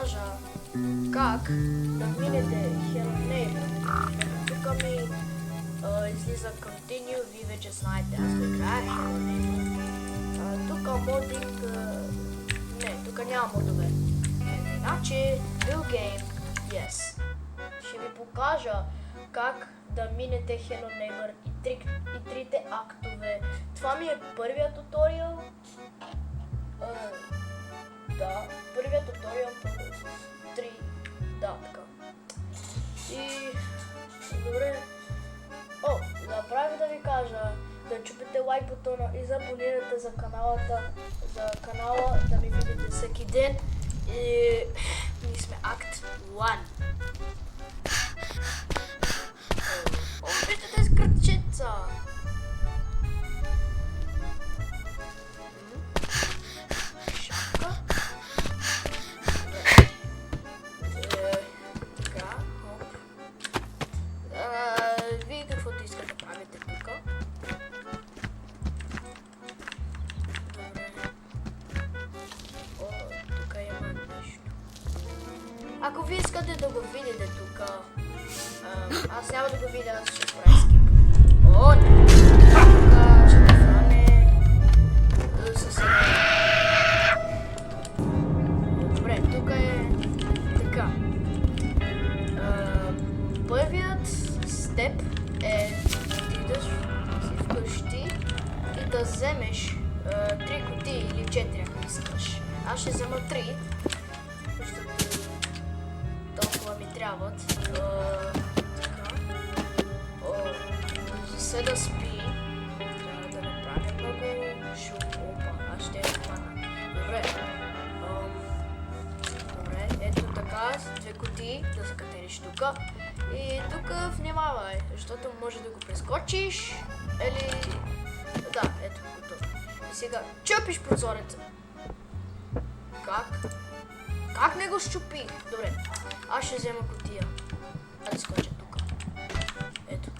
кажа как да минете Hello Neighbor. Тук ми излиза Continue, вие вече знаете, аз го играя Hello Neighbor. Тук модинг... не, тук няма модове. Иначе, New Game, yes. Ще ви покажа как да минете Hello Neighbor и трите актове. Това ми е първият туториал. Да, първият туториал по 3. Да, така. И... добре. Забравих да ви кажа да чупите лайк бутона и да абонирате за канала, да ми видите всеки ден. И... ние сме акт 1. Виждате с кръчица! Шапка. Така, хоп. Вие каквото искате да правите тук. Добре. Тук има нещо. Ако вие искате да го видите тук, аз няма да го видя, аз ще правя скип. Не! Тук ще го хране с добре, тук е така. Първият степ е да отидеш си вкъщи и да вземеш 3 кутии или 4, ако искаш. Аз ще взема 3, защото толкова ми трябват. Да спи, да направя много шум. Аз ще я хвана. Добре. Добре, ето така, с 2 кутии да закатериш тук. И тук внимавай, защото може да го прескочиш. Или... да, ето готово. И сега чупиш прозореца. Как? Как не го щупи? Добре, аз ще взема кутия. Да скоча тук. Ето.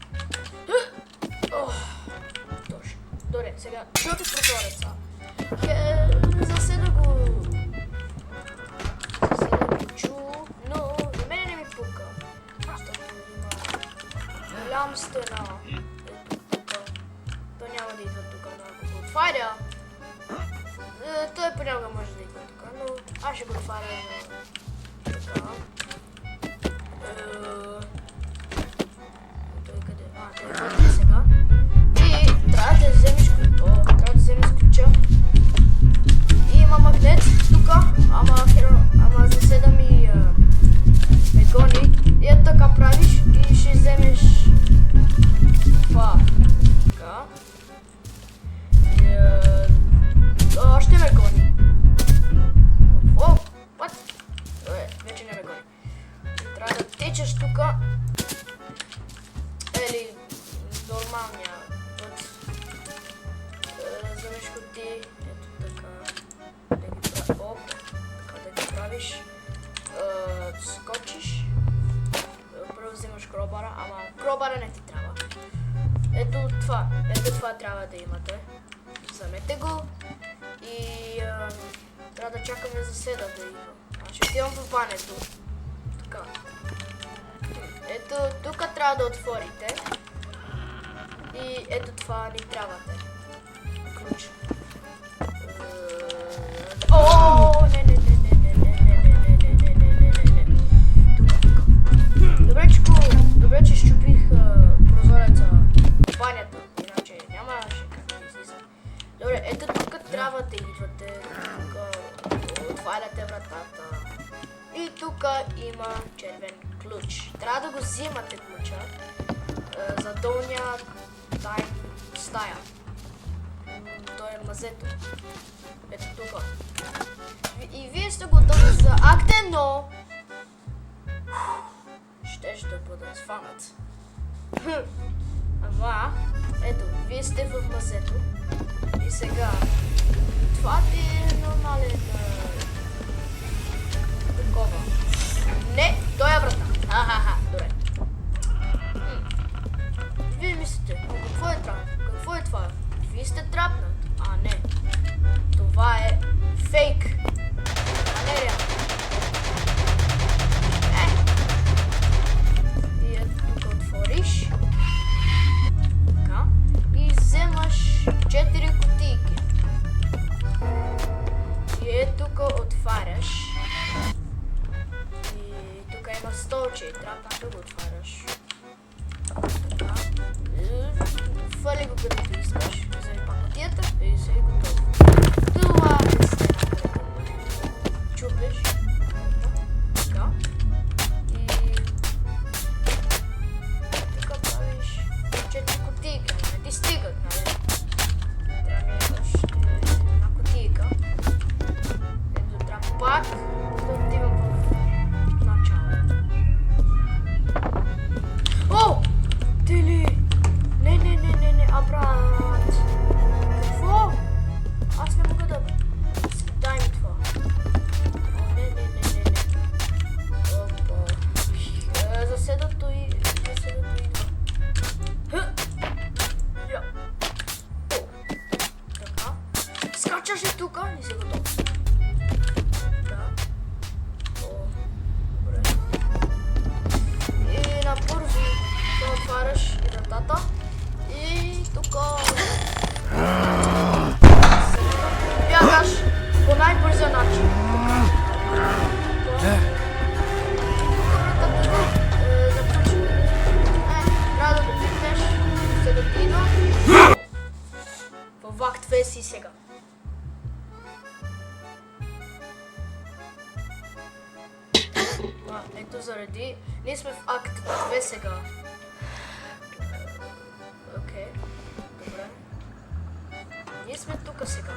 Точно. Добре, сега чупи прозореца. Заседа го чу, но за мен не ми пука. Защото има голям стена. Ето тук. Той няма да идва тук, но ако го отваря, той понякога може да идва тук, но аз ще го отваря така. Той къде? Той е вътре сега. И трябва да вземеш ключа. И има магнет тук, ама заседа ми ме гони. И ето така правиш и ще вземеш това. Така. Още ме гони. What? Вече не ме гони. Трябва да течеш тук. Или нормалния път. Вземеш кутии. Ето така. Да ги правиш. Скочиш. Първо вземаш кробара, ама кробара не ти трябва. Ето това трябва да имате. Вземете го и трябва да чакаме заседа да идва. Аз ще отивам в бането. Така. Ето тук трябва да отворите. И ето това ни трябвате. Ключ. Не. Добре, че щупих прозореца в банята. Иначе нямаше как да излизам. Добре, ето тук трябва да идвате. Тук отваряте вратата. И тук има червен ключ. Трябва да го взимате ключа за долния стая. Той е мазето. Ето тук. И вие сте готови за акт 1. Щеше да бъда сфанат. Ама, ето, вие сте в мазето. И сега, това ти е нормален такова. Не, той е врата. Добре. Вие мислите, какво е това? Вие сте трапнат. Не. Това е фейк. А не реално. го отваряш. И тук има столче, трябва да го отваряш. Така. Фърли го където искаш. Вземи пак кутията и си готов. Това е стената. Чупиш. Така. И тук правиш 4 кутийки. Не ти стигат, нали? Трябва да имаш една кутийка. Ето трябва пак да отивам в начало. О! Тили! Не, брат! Какво? Аз не мога да... Дай ми това. О, не. Опа. Заседато идва. Я. О, така. Скачаш и тука и си готов. Да. О, добре. И набързо да отваряш и вратата. И тука... Бягаш по най-бързия начин. Трябва да допитнеш, за да ти идва. В акт 2 си сега. Ето заради... Ние сме в акт 2 сега. Окей, добре. Ние сме тук сега.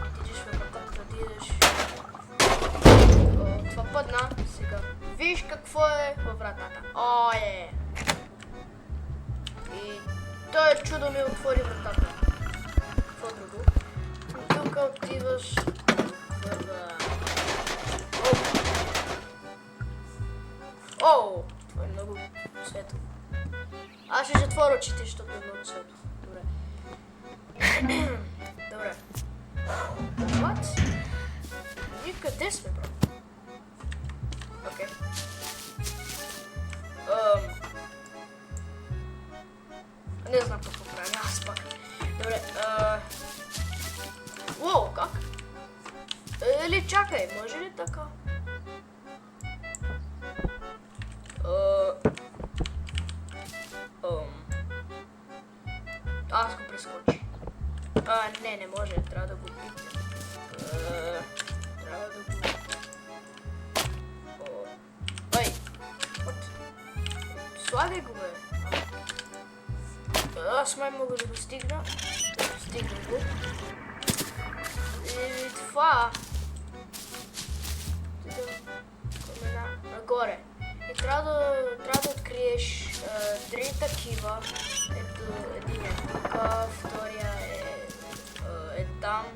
Отидеш в вратата, да отидеш. Това пъдна сега. Виж какво е във вратата. И той чудо ми отвори вратата. Какво друго? Тук отиваш в... Оу! Това е много светло. Аз ще затворя очите, защото е много светло. Добре. Добре. What? Ние къде сме, бро? Окей. Не знам какво правя, аз пак. Добре. Уоу, как? Или чакай, може ли така? Аз го прескочи. Не може, трябва да го пипнем. Трябва да го... Ой! Слагай го, бе! Аз май мога да го стигна. Стигна го. И това... Нагоре. И трябва да откриеш 3 такива. Ето, един е тук, втория е там.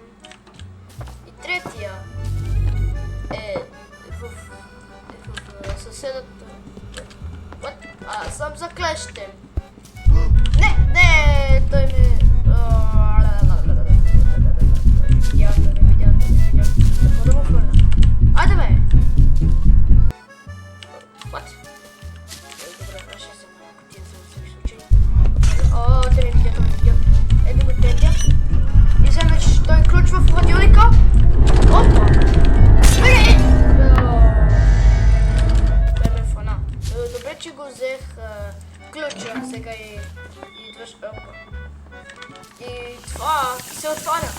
И третия е в съседата. What? Съм заклещен. Не, той ме... Не видя. Какво да му хвърля? Айде, бе! What? Добре, аз ще взема кутия за всеки случай. Те ме видят. Ето го третия. И вземеш той ключ в хладилника. Опа! Той ме фана. Добре, че го взех ключа. Сега и идваш. Опа. И това се отваря.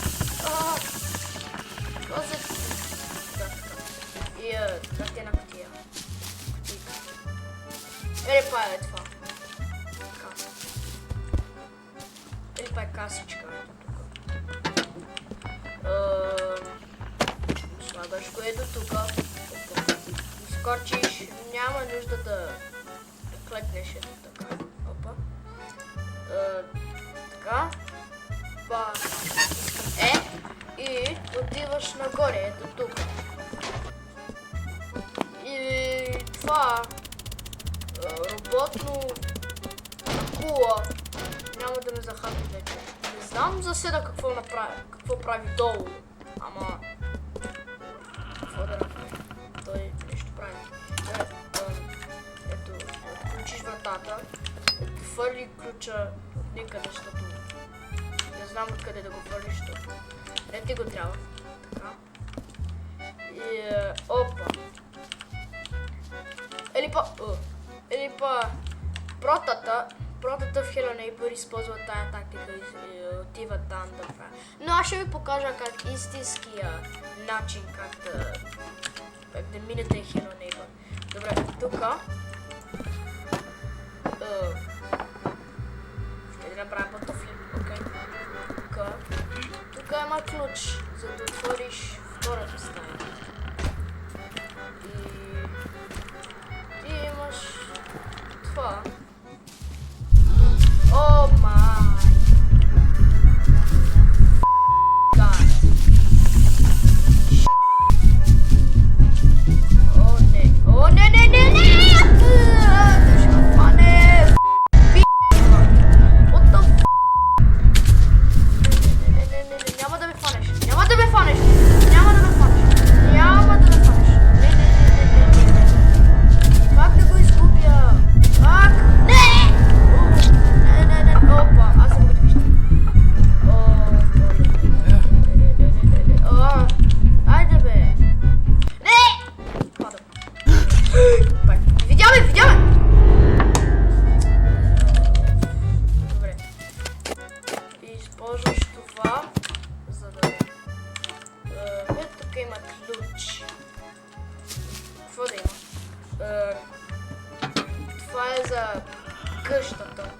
Този... И на кутия. Или па е това. Каса. Или па е касичка. Слагаш го ето тука. Изкочиш. Няма нужда да клепнеш ето така. Опа. Така. Па. И отиваш нагоре, ето тук. И това роботно кула няма да ме захапи вече. Не знам за сега какво прави долу, ама какво да направи? Той нещо прави. Ето, отключиш вратата, ето фърли ключа от никъде, защото не знам откъде да го фърлиш, защото не ти го трябва. Така. Опа. Или па протата в Hello Neighbor използва тая тактика и отива там да прави. Но аз ще ви покажа как истинския начин, как да минете Hello Neighbor. Добре, тука ще да направя пантофли, окей. Тука има ключ, за да отвориш втората стая. И ти имаш това. О май гад. О не! Ще ме фане. What the f***? Не, няма да ме фанеш. Как да го изгубя? Как? Не! Опа, аз съм го виждам. Айде бе. Не! Падам. Видяме! Добре. Използваш това, за да... Ето тук има ключ. Какво да има? Това е за къщата.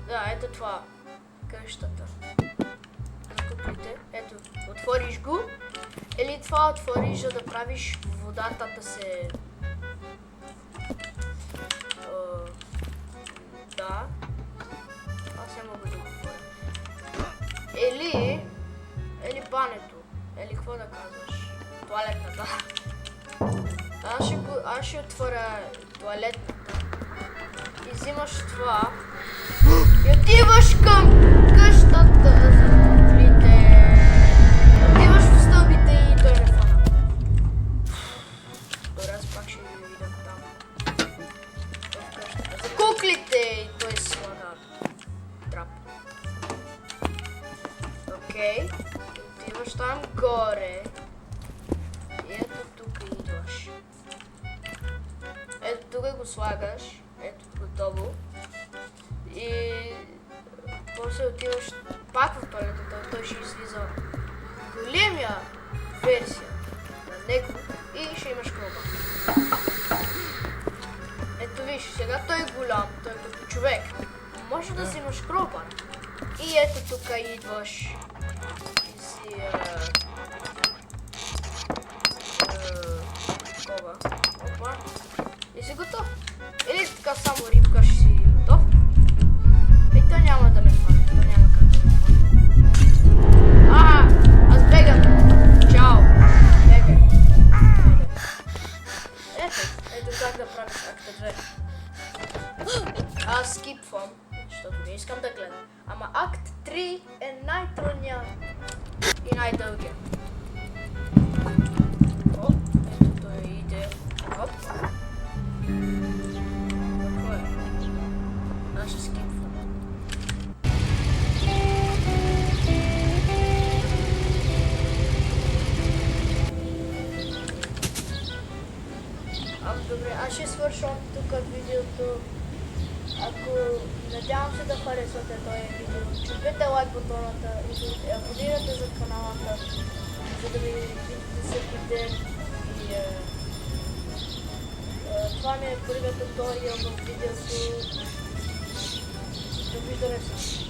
Да, ето това. Къщата. За куклите. Ето, отвориш го. Или това отвориш, за да правиш водата да се... Да. Аз не мога да го отворя. Или бането. Или какво да казваш? Туалетната. Аз ще отворя туалетната. И взимаш това. И отиваш към къщата за куклите. Отиваш в стълбите и той не фана. Добре, аз пак ще ви видя там. В къщата за куклите и той слага трап. Окей. Отиваш там горе. И ето тук идваш. Ето тук го слагаш. Ето готово. И после отиваш пак в туалетата, той ще излиза големия версия на него и ще имаш кроба. Ето виж, сега той е голям, той е като човек. Може да си имаш кроба. И ето тук идваш и си такова. Опа. И си готов. Или така само рибка ще си готов. И той няма да ме фане. Той няма как да ме фане. Аз бегам. Чао. Бегай. Ето как да правиш акта 2. Аз скипвам, защото не искам да гледам. Ама акт 3 е най-трудният и най-дългия. О, ето той иде. Оп. Какво е? Аз ще скипвам. Добре, аз ще свършвам тук видеото. Надявам се да харесвате този видео. Чупете лайк бутоната и абонирайте за каналата, за да ми видите всеки ден. И това ми е първият туториал в видеото. Довиждане всички.